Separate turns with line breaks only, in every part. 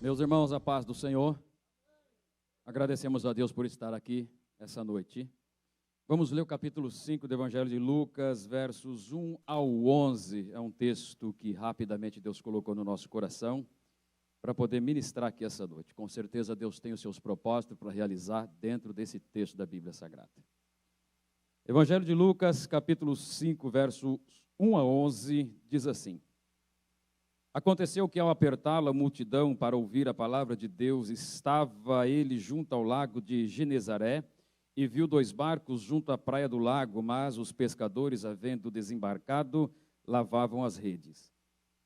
Meus irmãos, a paz do Senhor. Agradecemos a Deus por estar aqui essa noite. Vamos ler o capítulo 5 do Evangelho de Lucas, versos 1 ao 11. É um texto que rapidamente Deus colocou no nosso coração para poder ministrar aqui essa noite. Com certeza Deus tem os seus propósitos para realizar dentro desse texto da Bíblia Sagrada. Evangelho de Lucas, capítulo 5, versos 1 a 11, diz assim: Aconteceu que, ao apertá-la a multidão para ouvir a palavra de Deus, estava ele junto ao lago de Genezaré e viu 2 barcos junto à praia do lago, mas os pescadores, havendo desembarcado, lavavam as redes.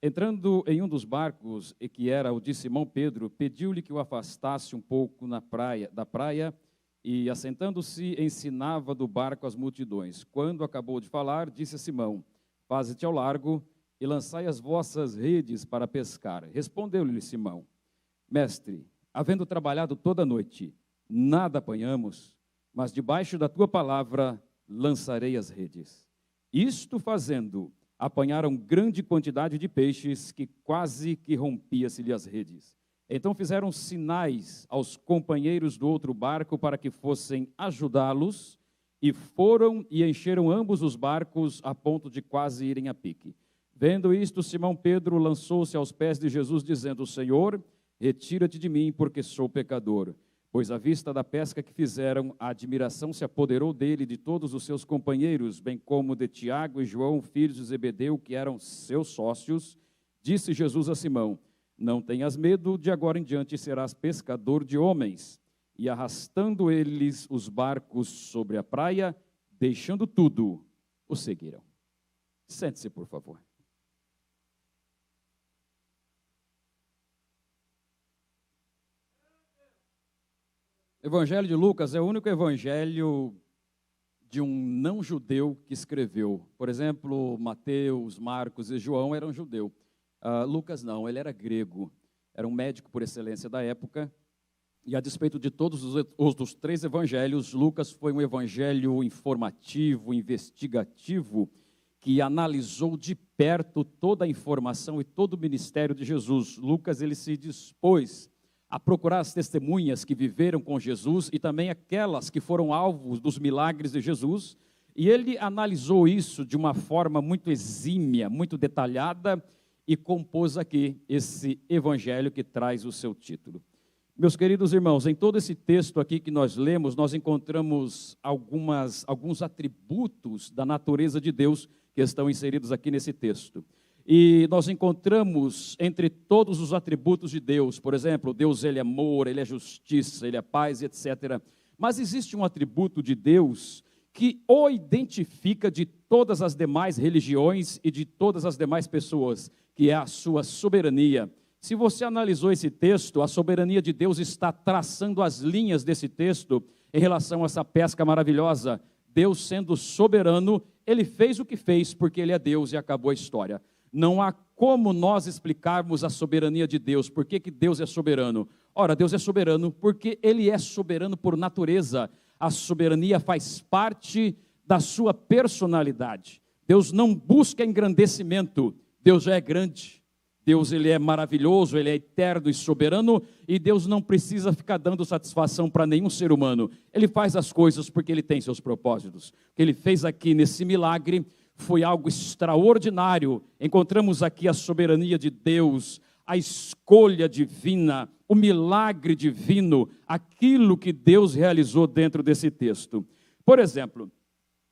Entrando em um dos barcos, e que era o de Simão Pedro, pediu-lhe que o afastasse um pouco da praia, e, assentando-se, ensinava do barco as multidões. Quando acabou de falar, disse a Simão: Faze-te ao largo e lançai as vossas redes para pescar. Respondeu-lhe Simão: Mestre, havendo trabalhado toda a noite, nada apanhamos, mas debaixo da tua palavra lançarei as redes. Isto fazendo, apanharam grande quantidade de peixes, que quase que rompia-se-lhe as redes. Então fizeram sinais aos companheiros do outro barco para que fossem ajudá-los, e foram e encheram ambos os barcos a ponto de quase irem a pique. Vendo isto, Simão Pedro lançou-se aos pés de Jesus, dizendo: Senhor, retira-te de mim, porque sou pecador. Pois à vista da pesca que fizeram, a admiração se apoderou dele e de todos os seus companheiros, bem como de Tiago e João, filhos de Zebedeu, que eram seus sócios. Disse Jesus a Simão: Não tenhas medo, de agora em diante serás pescador de homens. E arrastando eles os barcos sobre a praia, deixando tudo, o seguiram. Sente-se, por favor. O Evangelho de Lucas é o único evangelho de um não-judeu que escreveu. Por exemplo, Mateus, Marcos e João eram judeu. Lucas não, ele era grego. Era um médico por excelência da época. E a despeito de todos os outros 3 evangelhos, Lucas foi um evangelho informativo, investigativo, que analisou de perto toda a informação e todo o ministério de Jesus. Lucas, ele se dispôs a procurar as testemunhas que viveram com Jesus e também aquelas que foram alvos dos milagres de Jesus, e ele analisou isso de uma forma muito exímia, muito detalhada, e compôs aqui esse evangelho que traz o seu título. Meus queridos irmãos, em todo esse texto aqui que nós lemos, nós encontramos alguns atributos da natureza de Deus que estão inseridos aqui nesse texto. E nós encontramos entre todos os atributos de Deus, por exemplo, Deus, ele é amor, ele é justiça, ele é paz, etc. Mas existe um atributo de Deus que o identifica de todas as demais religiões e de todas as demais pessoas, que é a sua soberania. Se você analisou esse texto, a soberania de Deus está traçando as linhas desse texto em relação a essa pesca maravilhosa. Deus, sendo soberano, ele fez o que fez porque ele é Deus e acabou a história. Não há como nós explicarmos a soberania de Deus. Por que Deus é soberano? Ora, Deus é soberano porque ele é soberano por natureza. A soberania faz parte da sua personalidade. Deus não busca engrandecimento. Deus já é grande. Deus, ele é maravilhoso, ele é eterno e soberano, e Deus não precisa ficar dando satisfação para nenhum ser humano. Ele faz as coisas porque ele tem seus propósitos. O que ele fez aqui nesse milagre foi algo extraordinário. Encontramos aqui a soberania de Deus, a escolha divina, o milagre divino, aquilo que Deus realizou dentro desse texto. Por exemplo,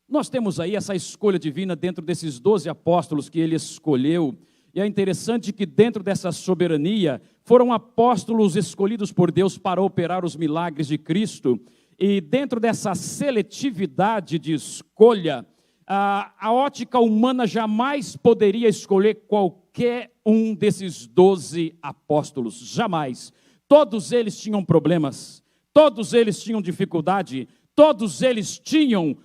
nós temos aí essa escolha divina dentro desses 12 apóstolos que ele escolheu. E é interessante que dentro dessa soberania foram apóstolos escolhidos por Deus para operar os milagres de Cristo. E dentro dessa seletividade de escolha, a ótica humana jamais poderia escolher qualquer um desses 12 apóstolos, jamais. Todos eles tinham problemas, todos eles tinham dificuldade, todos eles tinham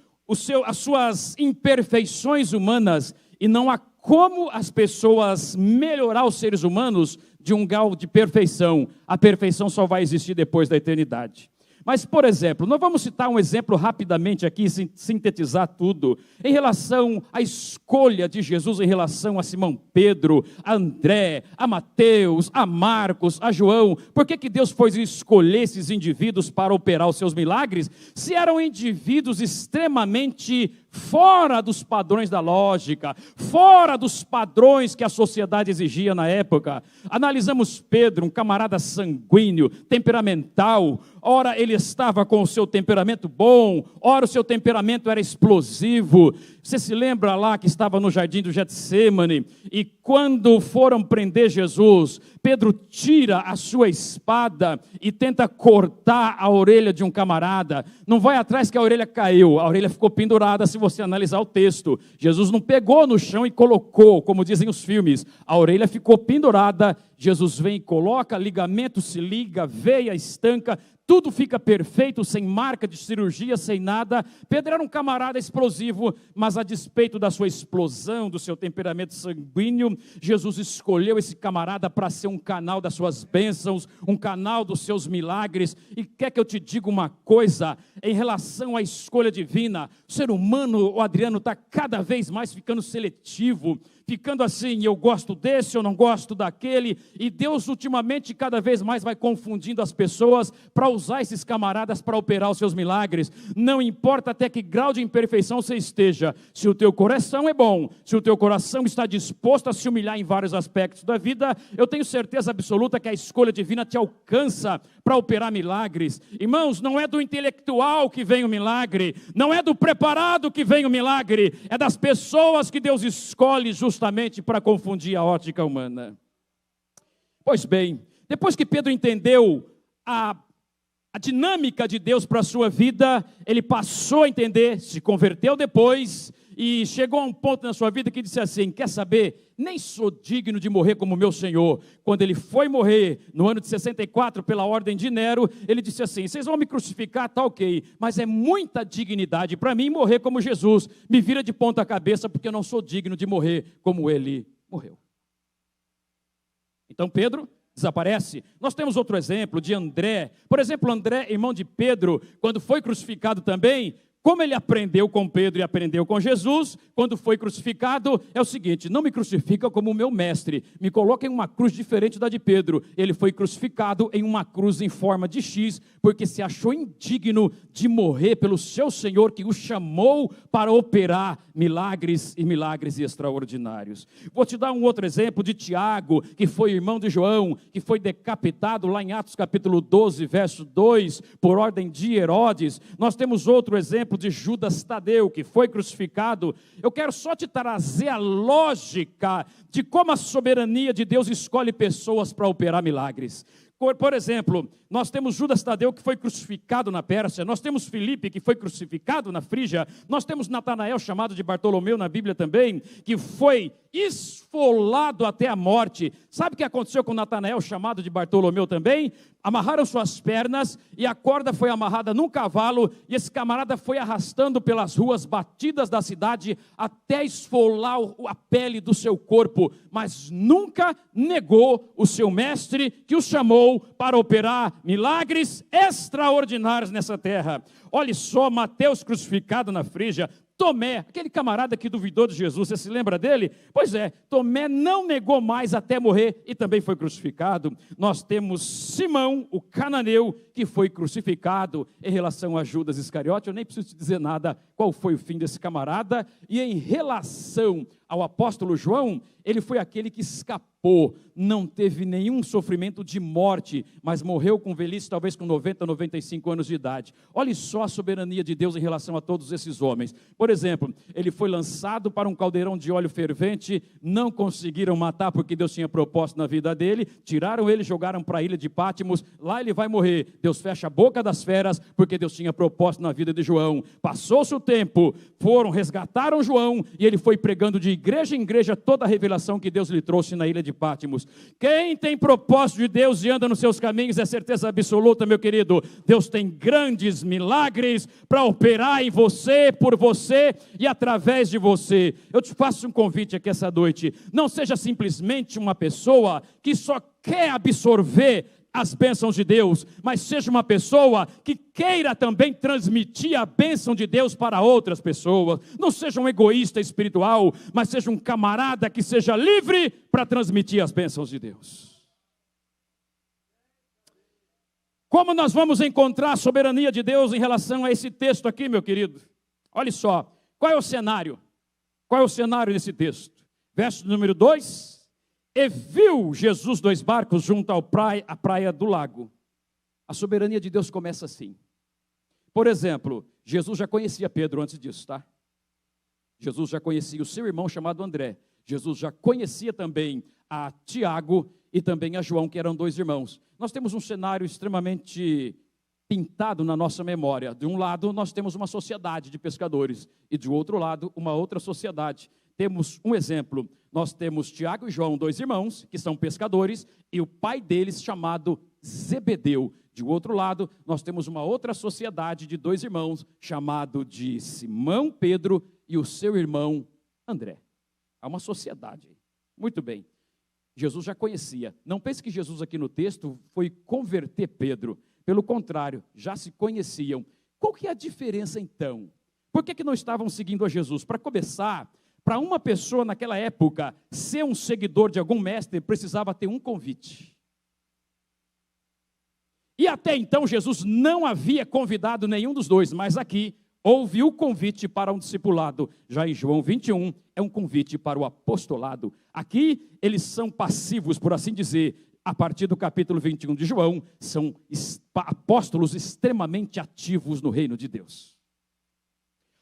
as suas imperfeições humanas, e não há como as pessoas melhorar os seres humanos de um grau de perfeição. A perfeição só vai existir depois da eternidade. Mas, por exemplo, nós vamos citar um exemplo rapidamente aqui, sintetizar tudo, em relação à escolha de Jesus, em relação a Simão Pedro, a André, a Mateus, a Marcos, a João. Por que Deus foi escolher esses indivíduos para operar os seus milagres, se eram indivíduos extremamente fora dos padrões da lógica, fora dos padrões que a sociedade exigia na época? Analisamos Pedro, um camarada sanguíneo, temperamental. Ora ele estava com o seu temperamento bom, ora o seu temperamento era explosivo. Você se lembra lá que estava no jardim do Getsêmani, e quando foram prender Jesus, Pedro tira a sua espada e tenta cortar a orelha de um camarada. Não vai atrás que a orelha caiu, a orelha ficou pendurada. Se você analisar o texto, Jesus não pegou no chão e colocou, como dizem os filmes, a orelha ficou pendurada. Jesus vem e coloca, ligamento se liga, veia estanca, tudo fica perfeito, sem marca de cirurgia, sem nada. Pedro era um camarada explosivo, mas a despeito da sua explosão, do seu temperamento sanguíneo, Jesus escolheu esse camarada para ser um canal das suas bênçãos, um canal dos seus milagres. E quer que eu te diga uma coisa, em relação à escolha divina, o ser humano, o Adriano, está cada vez mais ficando seletivo, ficando assim, eu gosto desse, eu não gosto daquele, e Deus ultimamente cada vez mais vai confundindo as pessoas para usar esses camaradas para operar os seus milagres. Não importa até que grau de imperfeição você esteja, se o teu coração é bom, se o teu coração está disposto a se humilhar em vários aspectos da vida, eu tenho certeza absoluta que a escolha divina te alcança para operar milagres. Irmãos, não é do intelectual que vem o milagre, não é do preparado que vem o milagre, é das pessoas que Deus escolhe justamente para confundir a ótica humana. Pois bem, depois que Pedro entendeu a dinâmica de Deus para a sua vida, ele passou a entender, se converteu depois, e chegou a um ponto na sua vida que disse assim: quer saber, nem sou digno de morrer como meu Senhor. Quando ele foi morrer, no ano de 64, pela ordem de Nero, ele disse assim: vocês vão me crucificar, tá ok, mas é muita dignidade para mim morrer como Jesus, me vira de ponta cabeça, porque eu não sou digno de morrer como ele morreu. Então Pedro desaparece. Nós temos outro exemplo de André. Por exemplo, André, irmão de Pedro, quando foi crucificado também, como ele aprendeu com Pedro e aprendeu com Jesus, quando foi crucificado, é o seguinte: não me crucifica como o meu mestre, me coloca em uma cruz diferente da de Pedro. Ele foi crucificado em uma cruz em forma de X, porque se achou indigno de morrer pelo seu Senhor, que o chamou para operar milagres e milagres extraordinários. Vou te dar um outro exemplo de Tiago, que foi irmão de João, que foi decapitado lá em Atos capítulo 12, verso 2, por ordem de Herodes. Nós temos outro exemplo de Judas Tadeu, que foi crucificado. Eu quero só te trazer a lógica de como a soberania de Deus escolhe pessoas para operar milagres. Por exemplo, nós temos Judas Tadeu, que foi crucificado na Pérsia, nós temos Filipe, que foi crucificado na Frígia, nós temos Natanael, chamado de Bartolomeu na Bíblia também, que foi esfolado até a morte. Sabe o que aconteceu com Natanael, chamado de Bartolomeu também? Amarraram suas pernas e a corda foi amarrada num cavalo, e esse camarada foi arrastando pelas ruas batidas da cidade até esfolar a pele do seu corpo, mas nunca negou o seu mestre, que o chamou para operar milagres extraordinários nessa terra. Olhe só, Mateus crucificado na Frígia, Tomé, aquele camarada que duvidou de Jesus, você se lembra dele? Pois é, Tomé não negou mais até morrer e também foi crucificado. Nós temos Simão, o cananeu, que foi crucificado. Em relação a Judas Iscariote, eu nem preciso te dizer nada qual foi o fim desse camarada. E em relação ao apóstolo João, ele foi aquele que escapou, não teve nenhum sofrimento de morte, mas morreu com velhice, talvez com 90, 95 anos de idade. Olhe só a soberania de Deus em relação a todos esses homens. Por exemplo, ele foi lançado para um caldeirão de óleo fervente, não conseguiram matar porque Deus tinha propósito na vida dele, tiraram ele, jogaram para a ilha de Pátimos, lá ele vai morrer. Deus fecha a boca das feras porque Deus tinha propósito na vida de João. Passou-se o tempo, resgataram João e ele foi pregando de igreja em igreja toda a revelação que Deus lhe trouxe na ilha de Pátimos. Quem tem propósito de Deus e anda nos seus caminhos é certeza absoluta, meu querido. Deus tem grandes milagres para operar em você, por você e através de você. Eu te faço um convite aqui essa noite. Não seja simplesmente uma pessoa que só quer absorver as bênçãos de Deus, mas seja uma pessoa que queira também transmitir a bênção de Deus para outras pessoas. Não seja um egoísta espiritual, mas seja um camarada que seja livre para transmitir as bênçãos de Deus. Como nós vamos encontrar a soberania de Deus em relação a esse texto aqui, meu querido? Olha só, qual é o cenário? Qual é o cenário desse texto? Verso número 2. E viu Jesus 2 barcos junto à praia do lago. A soberania de Deus começa assim. Por exemplo, Jesus já conhecia Pedro antes disso, tá? Jesus já conhecia o seu irmão chamado André. Jesus já conhecia também a Tiago e também a João, que eram 2 irmãos. Nós temos um cenário extremamente pintado na nossa memória. De um lado, nós temos uma sociedade de pescadores e de outro lado, uma outra sociedade. Temos um exemplo, nós temos Tiago e João, 2 irmãos, que são pescadores, e o pai deles chamado Zebedeu. De outro lado, nós temos uma outra sociedade de 2 irmãos, chamado de Simão Pedro e o seu irmão André. Há uma sociedade. Muito bem. Jesus já conhecia. Não pense que Jesus aqui no texto foi converter Pedro. Pelo contrário, já se conheciam. Qual que é a diferença então? Por que não estavam seguindo a Jesus? Para começar, para uma pessoa naquela época ser um seguidor de algum mestre, precisava ter um convite. E até então Jesus não havia convidado nenhum dos 2, mas aqui houve o convite para um discipulado. Já em João 21, é um convite para o apostolado. Aqui eles são passivos, por assim dizer. A partir do capítulo 21 de João, são apóstolos extremamente ativos no reino de Deus.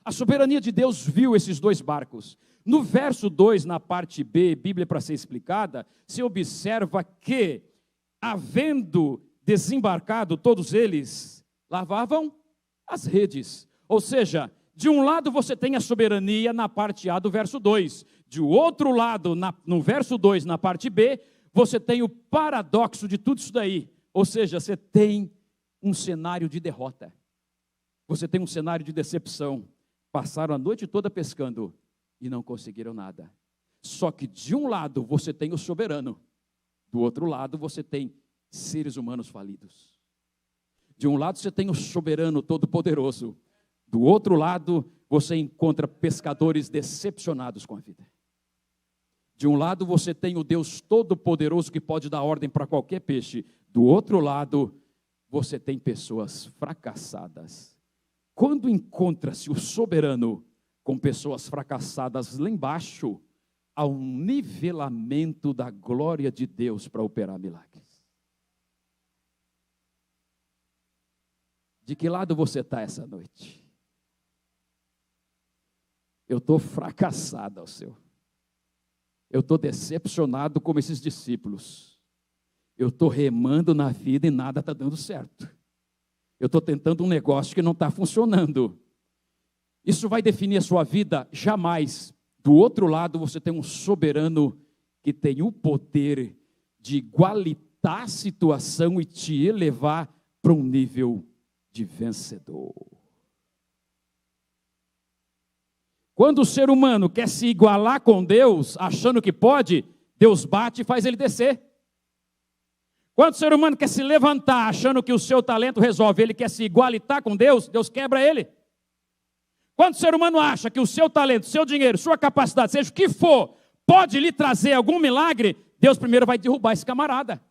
A soberania de Deus viu esses 2 barcos. No verso 2, na parte B, Bíblia para ser explicada, se observa que, havendo desembarcado todos eles, lavavam as redes. Ou seja, de um lado você tem a soberania na parte A do verso 2. De outro lado, no verso 2, na parte B, você tem o paradoxo de tudo isso daí. Ou seja, você tem um cenário de derrota. Você tem um cenário de decepção. Passaram a noite toda pescando e não conseguiram nada. Só que de um lado você tem o soberano, do outro lado você tem seres humanos falidos. De um lado você tem o soberano todo-poderoso, do outro lado você encontra pescadores decepcionados com a vida. De um lado você tem o Deus todo-poderoso que pode dar ordem para qualquer peixe, do outro lado você tem pessoas fracassadas. Quando encontra-se o soberano com pessoas fracassadas lá embaixo, há um nivelamento da glória de Deus para operar milagres. De que lado você está essa noite? Eu estou fracassado ao seu. Eu estou decepcionado como esses discípulos. Eu estou remando na vida e nada está dando certo. Eu estou tentando um negócio que não está funcionando. Isso vai definir a sua vida? Jamais. Do outro lado, você tem um soberano que tem o poder de igualitar a situação e te elevar para um nível de vencedor. Quando o ser humano quer se igualar com Deus, achando que pode, Deus bate e faz ele descer. Quando o ser humano quer se levantar, achando que o seu talento resolve, ele quer se igualitar com Deus, Deus quebra ele. Quando o ser humano acha que o seu talento, seu dinheiro, sua capacidade, seja o que for, pode lhe trazer algum milagre, Deus primeiro vai derrubar esse camarada.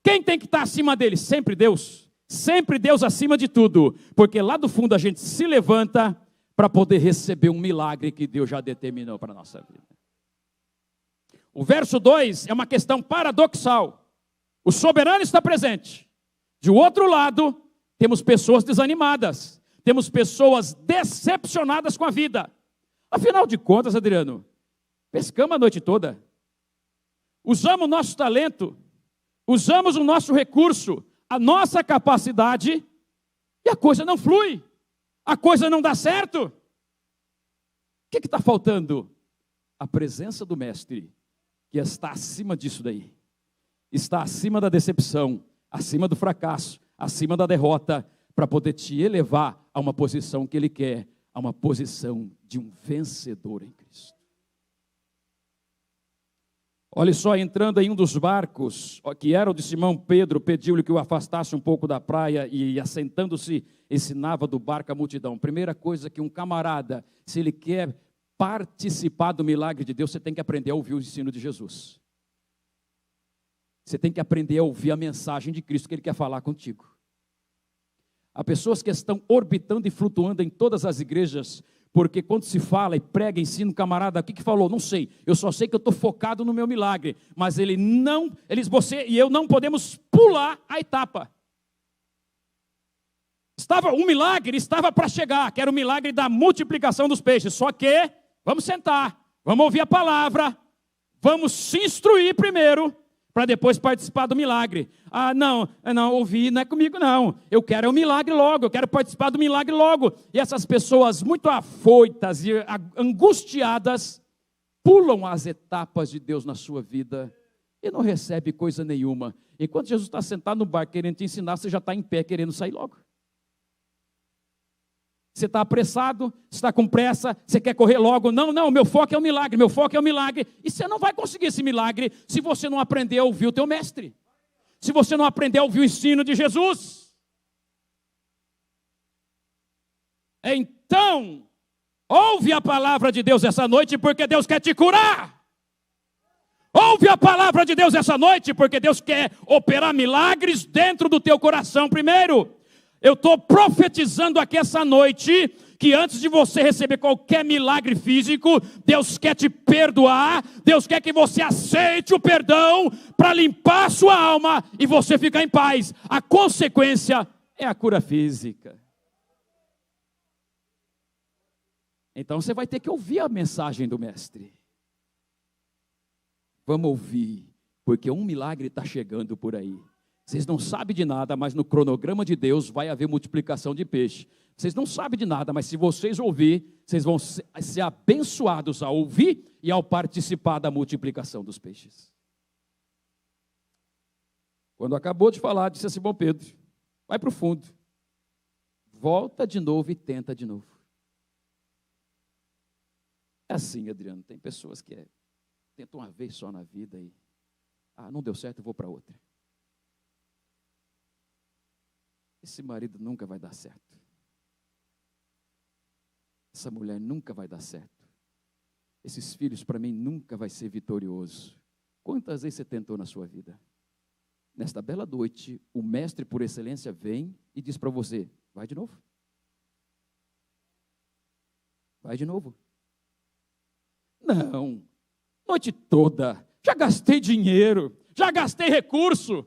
Quem tem que estar acima dele? Sempre Deus. Sempre Deus acima de tudo. Porque lá do fundo a gente se levanta para poder receber um milagre que Deus já determinou para a nossa vida. O verso 2 é uma questão paradoxal. O soberano está presente. De outro lado, temos pessoas desanimadas. Temos pessoas decepcionadas com a vida. Afinal de contas, Adriano, pescamos a noite toda. Usamos o nosso talento. Usamos o nosso recurso. A nossa capacidade. E a coisa não flui. A coisa não dá certo. O que está faltando? A presença do Mestre, que está acima disso daí. Está acima da decepção, acima do fracasso, acima da derrota, para poder te elevar a uma posição que Ele quer, a uma posição de um vencedor em Cristo. Olha só, entrando em um dos barcos, que era o de Simão Pedro, pediu-lhe que o afastasse um pouco da praia e assentando-se, ensinava do barco a multidão. Primeira coisa que um camarada, se ele quer participar do milagre de Deus, você tem que aprender a ouvir o ensino de Jesus. Você tem que aprender a ouvir a mensagem de Cristo que Ele quer falar contigo. Há pessoas que estão orbitando e flutuando em todas as igrejas, porque quando se fala e prega, ensina um camarada, o que falou? Não sei, eu só sei que eu estou focado no meu milagre, mas você e eu não podemos pular a etapa. O milagre estava para chegar, que era o milagre da multiplicação dos peixes, só que, vamos sentar, vamos ouvir a palavra, vamos se instruir primeiro, para depois participar do milagre. Não, ouvir não é comigo não, eu quero o milagre logo, eu quero participar do milagre logo. E essas pessoas muito afoitas e angustiadas, pulam as etapas de Deus na sua vida, e não recebe coisa nenhuma. Enquanto Jesus está sentado no barco querendo te ensinar, você já está em pé querendo sair logo. Você está apressado, você está com pressa, você quer correr logo. Não, meu foco é o milagre, meu foco é o milagre. E você não vai conseguir esse milagre se você não aprender a ouvir o teu mestre. Se você não aprender a ouvir o ensino de Jesus. Então, ouve a palavra de Deus essa noite, porque Deus quer te curar. Ouve a palavra de Deus essa noite, porque Deus quer operar milagres dentro do teu coração primeiro. Eu estou profetizando aqui essa noite, que antes de você receber qualquer milagre físico, Deus quer te perdoar, Deus quer que você aceite o perdão, para limpar a sua alma, e você ficar em paz. A consequência é a cura física. Então você vai ter que ouvir a mensagem do mestre. Vamos ouvir, porque um milagre está chegando por aí. Vocês não sabem de nada, mas no cronograma de Deus vai haver multiplicação de peixe. Vocês não sabem de nada, mas se vocês ouvir, vocês vão ser abençoados ao ouvir e ao participar da multiplicação dos peixes. Quando acabou de falar, disse a Simão Pedro, vai para o fundo, volta de novo e tenta de novo. É assim, Adriano, tem pessoas que tentam uma vez só na vida e, não deu certo, eu vou para outra. Esse marido nunca vai dar certo. Essa mulher nunca vai dar certo. Esses filhos, para mim, nunca vai ser vitorioso. Quantas vezes você tentou na sua vida? Nesta bela noite, o mestre por excelência vem e diz para você, vai de novo. Vai de novo. Não, noite toda, já gastei dinheiro, já gastei recurso,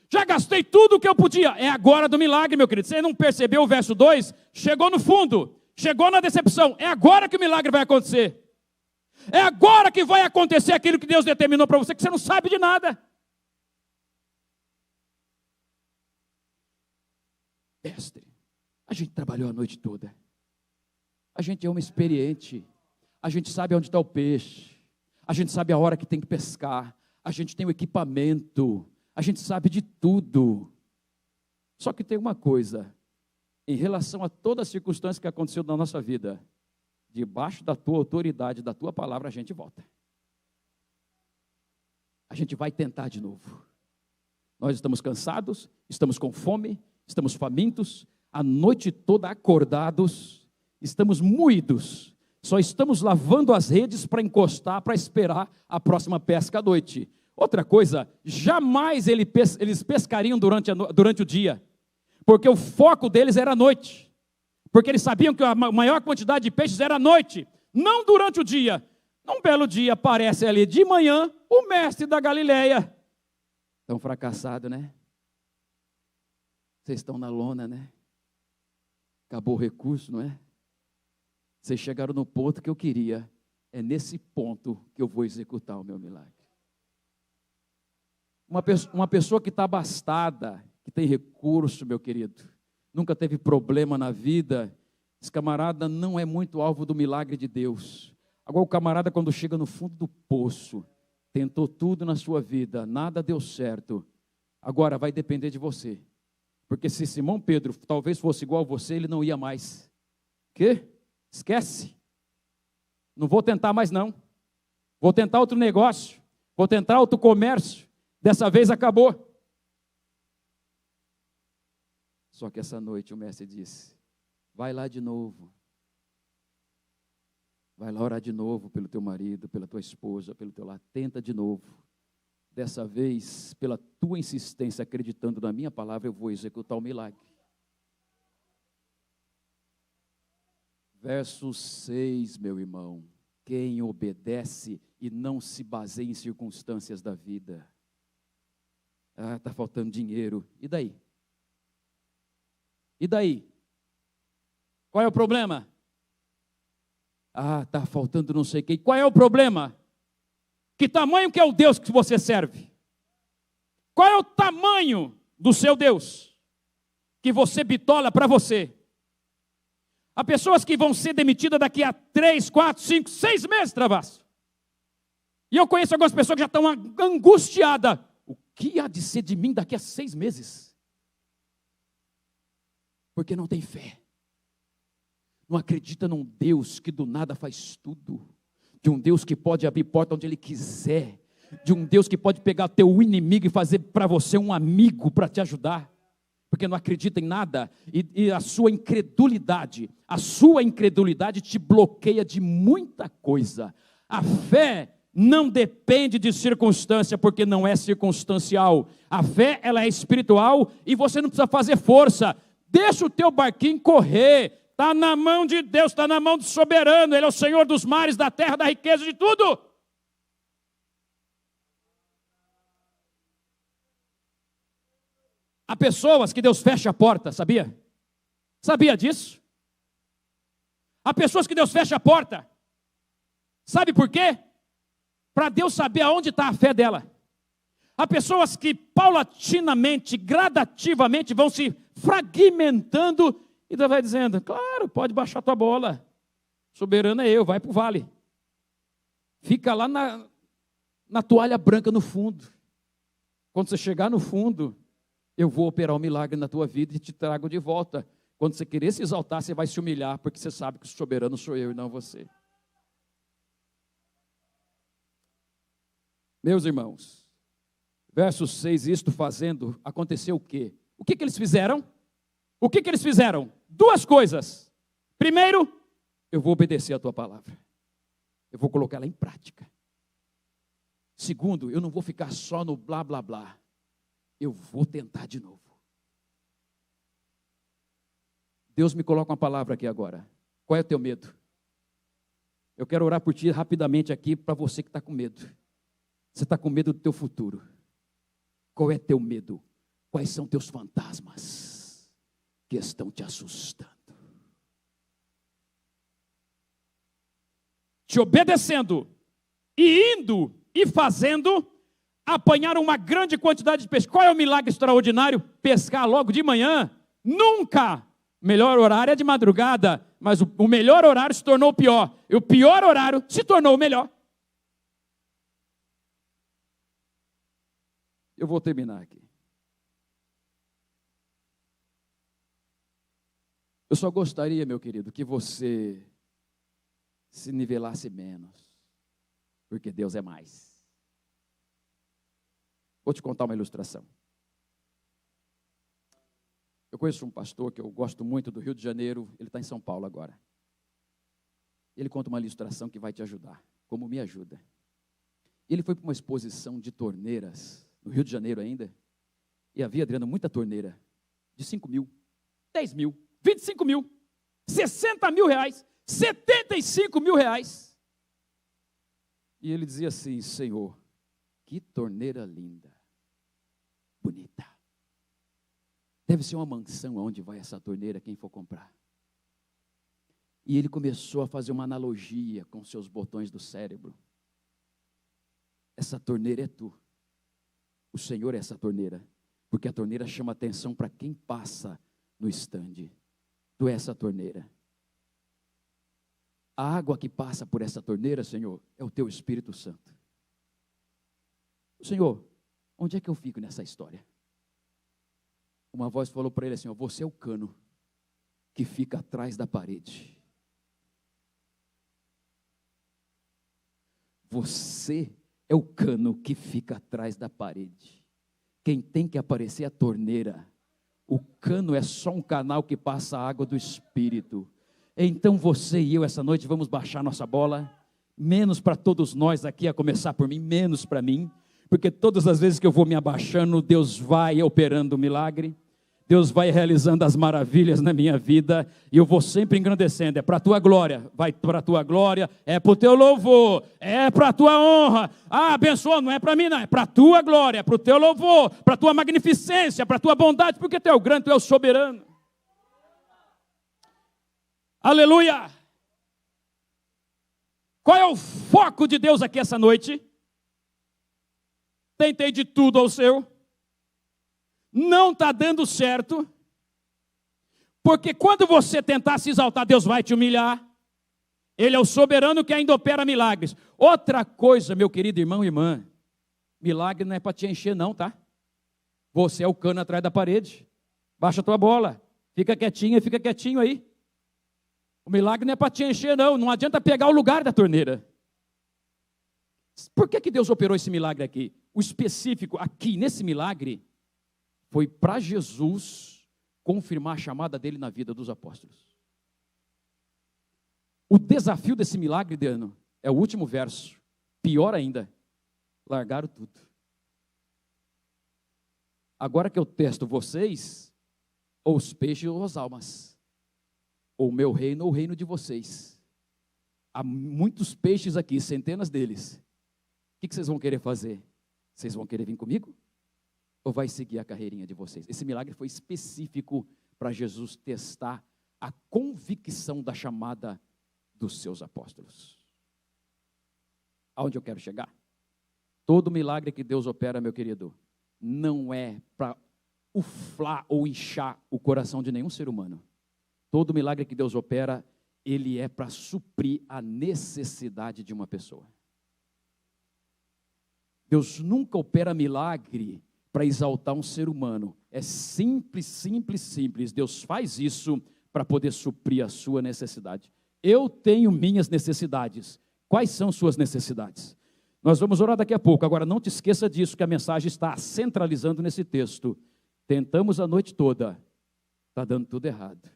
já gastei tudo o que eu podia. É agora do milagre, meu querido. Você não percebeu o verso 2? Chegou no fundo, chegou na decepção. É agora que o milagre vai acontecer. É agora que vai acontecer aquilo que Deus determinou para você, que você não sabe de nada. Mestre, a gente trabalhou a noite toda. A gente é um experiente. A gente sabe onde está o peixe. A gente sabe a hora que tem que pescar. A gente tem o equipamento. A gente sabe de tudo. Só que tem uma coisa. Em relação a toda a circunstância que aconteceu na nossa vida, debaixo da tua autoridade, da tua palavra, a gente volta. A gente vai tentar de novo. Nós estamos cansados, estamos com fome, estamos famintos, a noite toda acordados, estamos moídos. Só estamos lavando as redes para encostar, para esperar a próxima pesca à noite. Outra coisa, jamais eles pescariam durante o dia, porque o foco deles era a noite. Porque eles sabiam que a maior quantidade de peixes era à noite, não durante o dia. Num belo dia aparece ali de manhã o mestre da Galileia. Estão fracassados, né? Vocês estão na lona, né? Acabou o recurso, não é? Vocês chegaram no ponto que eu queria. É nesse ponto que eu vou executar o meu milagre. Uma pessoa que está abastada, que tem recurso, meu querido, nunca teve problema na vida, esse camarada não é muito alvo do milagre de Deus. Agora o camarada, quando chega no fundo do poço, tentou tudo na sua vida, nada deu certo. Agora vai depender de você. Porque se Simão Pedro talvez fosse igual a você, ele não ia mais. Quê? Esquece. Não vou tentar mais não. Vou tentar outro negócio. Vou tentar outro comércio. Dessa vez acabou. Só que essa noite o mestre disse: vai lá de novo. Vai lá orar de novo pelo teu marido, pela tua esposa, pelo teu lar. Tenta de novo. Dessa vez, pela tua insistência, acreditando na minha palavra, eu vou executar o milagre. Verso 6, meu irmão. Quem obedece e não se baseia em circunstâncias da vida. Ah, está faltando dinheiro. E daí? E daí? Qual é o problema? Ah, está faltando não sei o quê. Qual é o problema? Que tamanho que é o Deus que você serve? Qual é o tamanho do seu Deus que você bitola para você? Há pessoas que vão ser demitidas daqui a 3, 4, 5, 6 meses, Travasso. E eu conheço algumas pessoas que já estão angustiadas. O que há de ser de mim daqui a 6 meses? Porque não tem fé. Não acredita num Deus que do nada faz tudo. De um Deus que pode abrir porta onde Ele quiser. De um Deus que pode pegar teu inimigo e fazer para você um amigo para te ajudar. Porque não acredita em nada. E a sua incredulidade te bloqueia de muita coisa. A fé não depende de circunstância, porque não é circunstancial. A fé, ela é espiritual e você não precisa fazer força. Deixa o teu barquinho correr. Está na mão de Deus, está na mão do soberano. Ele é o Senhor dos mares, da terra, da riqueza, de tudo. Há pessoas que Deus fecha a porta, sabia? Sabia disso? Há pessoas que Deus fecha a porta. Sabe por quê? Para Deus saber aonde está a fé dela. Há pessoas que paulatinamente, gradativamente vão se fragmentando e Deus vai dizendo: claro, pode baixar tua bola. Soberano é eu, vai para o vale. Fica lá na toalha branca no fundo. Quando você chegar no fundo, eu vou operar um milagre na tua vida e te trago de volta. Quando você querer se exaltar, você vai se humilhar, porque você sabe que o soberano sou eu e não você. Meus irmãos, verso 6, isto fazendo, aconteceu o quê? O que eles fizeram? O que eles fizeram? 2 coisas. Primeiro, eu vou obedecer a tua palavra. Eu vou colocar ela em prática. Segundo, eu não vou ficar só no blá, blá, blá. Eu vou tentar de novo. Deus me coloca uma palavra aqui agora. Qual é o teu medo? Eu quero orar por ti rapidamente aqui para você que está com medo. Você está com medo do teu futuro. Qual é teu medo? Quais são teus fantasmas que estão te assustando? Te obedecendo e indo e fazendo, apanharam uma grande quantidade de peixe. Qual é o milagre extraordinário? Pescar logo de manhã? Nunca! O melhor horário é de madrugada, mas o melhor horário se tornou o pior. E o pior horário se tornou o melhor. Eu vou terminar aqui. Eu só gostaria, meu querido, que você se nivelasse menos, porque Deus é mais. Vou te contar uma ilustração. Eu conheço um pastor que eu gosto muito do Rio de Janeiro, ele está em São Paulo agora. Ele conta uma ilustração que vai te ajudar, como me ajuda. Ele foi para uma exposição de torneiras, no Rio de Janeiro ainda, e havia, Adriano, muita torneira, de 5 mil, 10 mil, 25 mil, 60 mil reais, 75 mil reais. E ele dizia assim: Senhor, que torneira linda, bonita. Deve ser uma mansão aonde vai essa torneira, quem for comprar. E ele começou a fazer uma analogia com seus botões do cérebro. Essa torneira é tu. O Senhor é essa torneira. Porque a torneira chama atenção para quem passa no estande. Tu é essa torneira. A água que passa por essa torneira, Senhor, é o teu Espírito Santo. Senhor, onde é que eu fico nessa história? Uma voz falou para ele assim: ó, você é o cano que fica atrás da parede. Você é o cano que fica atrás da parede. Quem tem que aparecer é a torneira. O cano é só um canal que passa a água do Espírito. Então você e eu essa noite vamos baixar nossa bola, menos para todos nós aqui, a começar por mim, menos para mim, porque todas as vezes que eu vou me abaixando, Deus vai operando o milagre, Deus vai realizando as maravilhas na minha vida, e eu vou sempre engrandecendo. É para a tua glória, vai para a tua glória, é para o teu louvor, é para a tua honra. Abençoa, não é para mim não, é para a tua glória, é para o teu louvor, para a tua magnificência, para a tua bondade, porque tu é o grande, tu é o soberano. Aleluia! Qual é o foco de Deus aqui essa noite? Tentei de tudo ao seu, não está dando certo, porque quando você tentar se exaltar, Deus vai te humilhar. Ele é o soberano que ainda opera milagres. Outra coisa, meu querido irmão e irmã, milagre não é para te encher não, tá? Você é o cano atrás da parede. Baixa a tua bola, fica quietinha, fica quietinho aí. O milagre não é para te encher não, não adianta pegar o lugar da torneira. Por que Deus operou esse milagre aqui? O específico aqui, nesse milagre, foi para Jesus confirmar a chamada dele na vida dos apóstolos. O desafio desse milagre, Deano, é o último verso. Pior ainda, largaram tudo. Agora que eu testo vocês, ou os peixes ou as almas, ou o meu reino ou o reino de vocês. Há muitos peixes aqui, centenas deles. O que vocês vão querer fazer? Vocês vão querer vir comigo? Ou vai seguir a carreirinha de vocês? Esse milagre foi específico para Jesus testar a convicção da chamada dos seus apóstolos. Aonde eu quero chegar? Todo milagre que Deus opera, meu querido, não é para uflar ou inchar o coração de nenhum ser humano. Todo milagre que Deus opera, ele é para suprir a necessidade de uma pessoa. Deus nunca opera milagre para exaltar um ser humano. É simples, simples, simples. Deus faz isso para poder suprir a sua necessidade. Eu tenho minhas necessidades. Quais são suas necessidades? Nós vamos orar daqui a pouco. Agora, não te esqueça disso, que a mensagem está centralizando nesse texto. Tentamos a noite toda. Está dando tudo errado.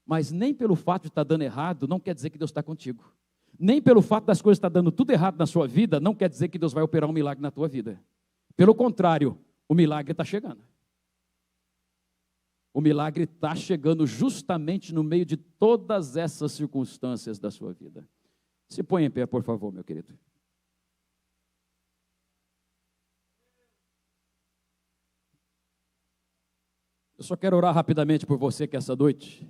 Mas nem pelo fato de estar dando errado, não quer dizer que Deus está contigo. Nem pelo fato das coisas estar dando tudo errado na sua vida, não quer dizer que Deus vai operar um milagre na tua vida. Pelo contrário, o milagre está chegando. O milagre está chegando justamente no meio de todas essas circunstâncias da sua vida. Se põe em pé, por favor, meu querido. Eu só quero orar rapidamente por você que essa noite.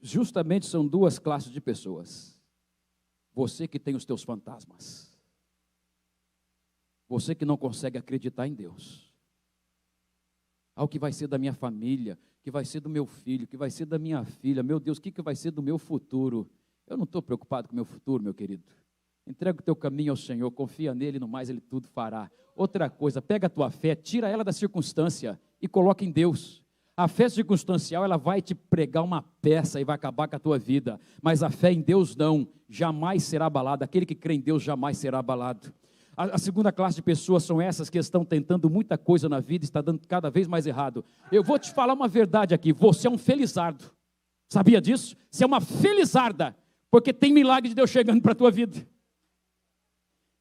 Justamente são duas classes de pessoas. Você que tem os teus fantasmas. Você que não consegue acreditar em Deus. O que vai ser da minha família, o que vai ser do meu filho, o que vai ser da minha filha, meu Deus, o que vai ser do meu futuro? Eu não estou preocupado com o meu futuro, meu querido. Entrega o teu caminho ao Senhor, confia nele, no mais Ele tudo fará. Outra coisa, pega a tua fé, tira ela da circunstância e coloca em Deus. A fé circunstancial, ela vai te pregar uma peça e vai acabar com a tua vida. Mas a fé em Deus não, jamais será abalada. Aquele que crê em Deus jamais será abalado. A segunda classe de pessoas são essas que estão tentando muita coisa na vida e está dando cada vez mais errado. Eu vou te falar uma verdade aqui, você é um felizardo. Sabia disso? Você é uma felizarda, porque tem milagre de Deus chegando para a tua vida.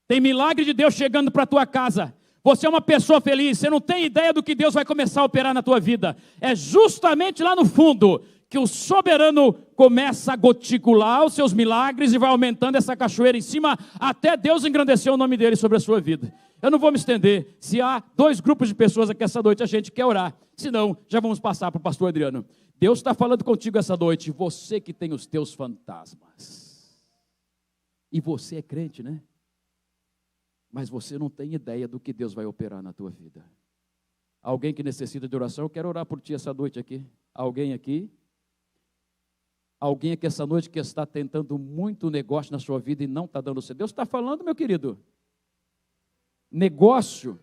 Tem milagre de Deus chegando para a tua casa. Você é uma pessoa feliz, você não tem ideia do que Deus vai começar a operar na tua vida. É justamente lá no fundo que o soberano começa a goticular os seus milagres e vai aumentando essa cachoeira em cima, até Deus engrandecer o nome dele sobre a sua vida. Eu não vou me estender. Se há dois grupos de pessoas aqui essa noite, a gente quer orar. Se não, já vamos passar para o pastor Adriano. Deus está falando contigo essa noite, você que tem os teus fantasmas. E você é crente, né? Mas você não tem ideia do que Deus vai operar na tua vida. Alguém que necessita de oração, eu quero orar por ti essa noite aqui. Alguém aqui? Alguém aqui essa noite que está tentando muito negócio na sua vida e não está dando certo. Deus está falando, meu querido. Negócio.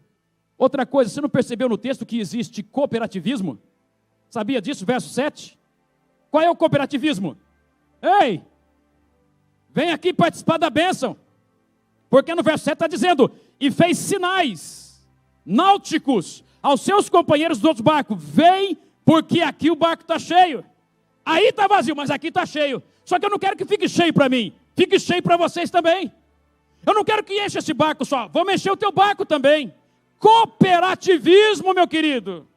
Outra coisa, você não percebeu no texto que existe cooperativismo? Sabia disso? Verso 7. Qual é o cooperativismo? Ei! Vem aqui participar da bênção. Porque no verso 7 está dizendo, e fez sinais náuticos aos seus companheiros do outro barco. Vem, porque aqui o barco está cheio. Aí está vazio, mas aqui está cheio. Só que eu não quero que fique cheio para mim. Fique cheio para vocês também. Eu não quero que encha esse barco só. Vamos encher o teu barco também. Cooperativismo, meu querido.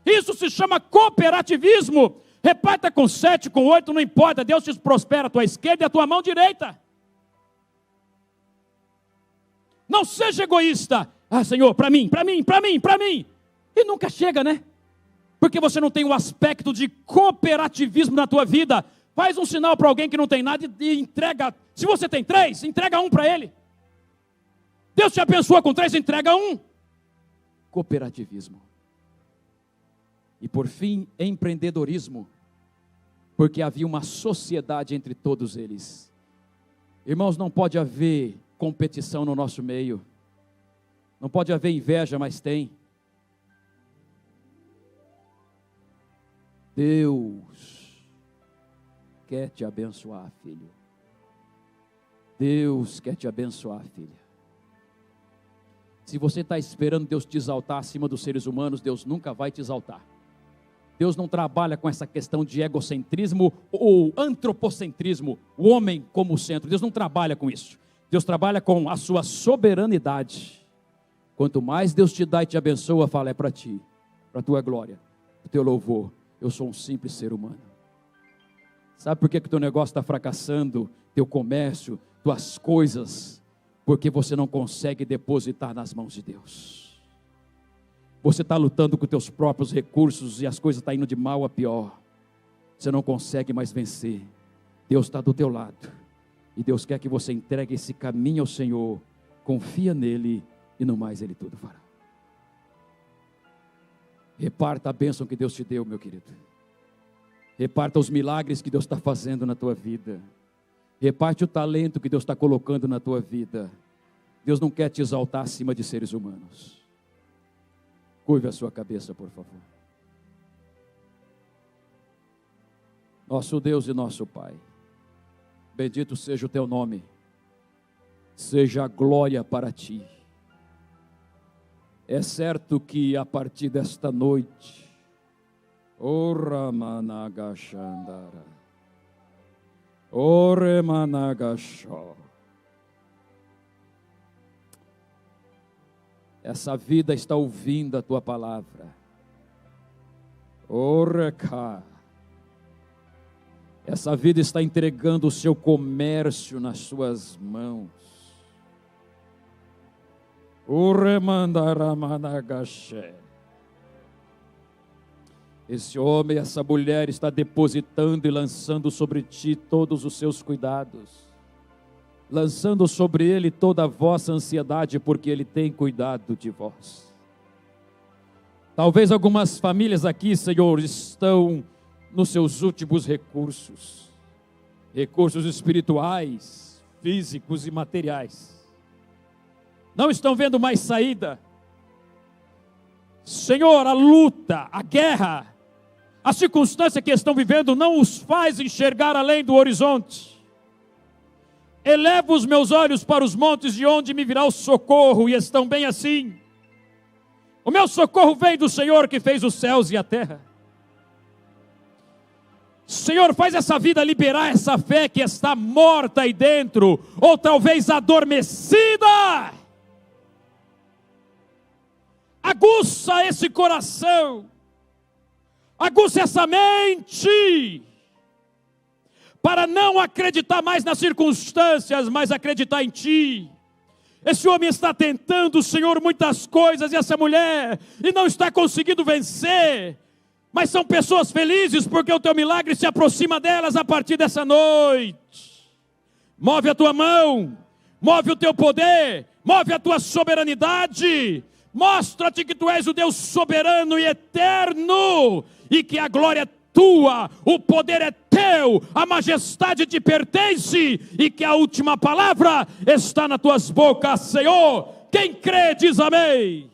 Isso se chama cooperativismo. Reparta com 7, com 8, não importa. Deus te prospera a tua esquerda e a tua mão direita. Não seja egoísta. Ah, Senhor, para mim, para mim, para mim, para mim. E nunca chega, né? Porque você não tem o aspecto de cooperativismo na tua vida. Faz um sinal para alguém que não tem nada e entrega. Se você tem 3, entrega 1 para ele. Deus te abençoa com 3, entrega 1. Cooperativismo. E por fim, empreendedorismo. Porque havia uma sociedade entre todos eles. Irmãos, não pode haver competição no nosso meio. Não pode haver inveja, mas tem. Deus quer te abençoar, filho. Deus quer te abençoar, filha. Se você está esperando Deus te exaltar acima dos seres humanos, Deus nunca vai te exaltar. Deus não trabalha com essa questão de egocentrismo ou antropocentrismo, o homem como centro. Deus não trabalha com isso. Deus trabalha com a sua soberanidade. Quanto mais Deus te dá e te abençoa, fala, é para ti, para a tua glória, para o teu louvor. Eu sou um simples ser humano. Sabe por que o teu negócio está fracassando, teu comércio, tuas coisas? Porque você não consegue depositar nas mãos de Deus. Você está lutando com teus próprios recursos e as coisas estão indo de mal a pior. Você não consegue mais vencer. Deus está do teu lado. E Deus quer que você entregue esse caminho ao Senhor. Confia nele e no mais Ele tudo fará. Reparta a bênção que Deus te deu, meu querido. Reparta os milagres que Deus está fazendo na tua vida. Reparte o talento que Deus está colocando na tua vida. Deus não quer te exaltar acima de seres humanos. Curve a sua cabeça, por favor. Nosso Deus e nosso Pai, bendito seja o teu nome. Seja a glória para ti. É certo que a partir desta noite, Oramanagashandara, Oremanagasho, essa vida está ouvindo a tua palavra. Oreká, essa vida está entregando o seu comércio nas suas mãos. Uremandaramanagashe. Esse homem, essa mulher está depositando e lançando sobre ti todos os seus cuidados, lançando sobre ele toda a vossa ansiedade, porque ele tem cuidado de vós. Talvez algumas famílias aqui, Senhor, estão nos seus últimos recursos, recursos espirituais, físicos e materiais. Não estão vendo mais saída. Senhor, a luta, a guerra, a circunstância que estão vivendo não os faz enxergar além do horizonte. Elevo os meus olhos para os montes, de onde me virá o socorro, e estão bem assim. O meu socorro vem do Senhor que fez os céus e a terra. Senhor, faz essa vida liberar essa fé que está morta aí dentro, ou talvez adormecida. Aguça esse coração, aguça essa mente, para não acreditar mais nas circunstâncias, mas acreditar em Ti. Esse homem está tentando, Senhor, muitas coisas, e essa mulher, e não está conseguindo vencer, mas são pessoas felizes, porque o Teu milagre se aproxima delas a partir dessa noite. Move a Tua mão, move o Teu poder, move a Tua soberanidade. Mostra-te que Tu és o Deus soberano e eterno, e que a glória é Tua, o poder é Teu, a majestade te pertence, e que a última palavra está nas Tuas bocas, Senhor. Quem crê diz amém.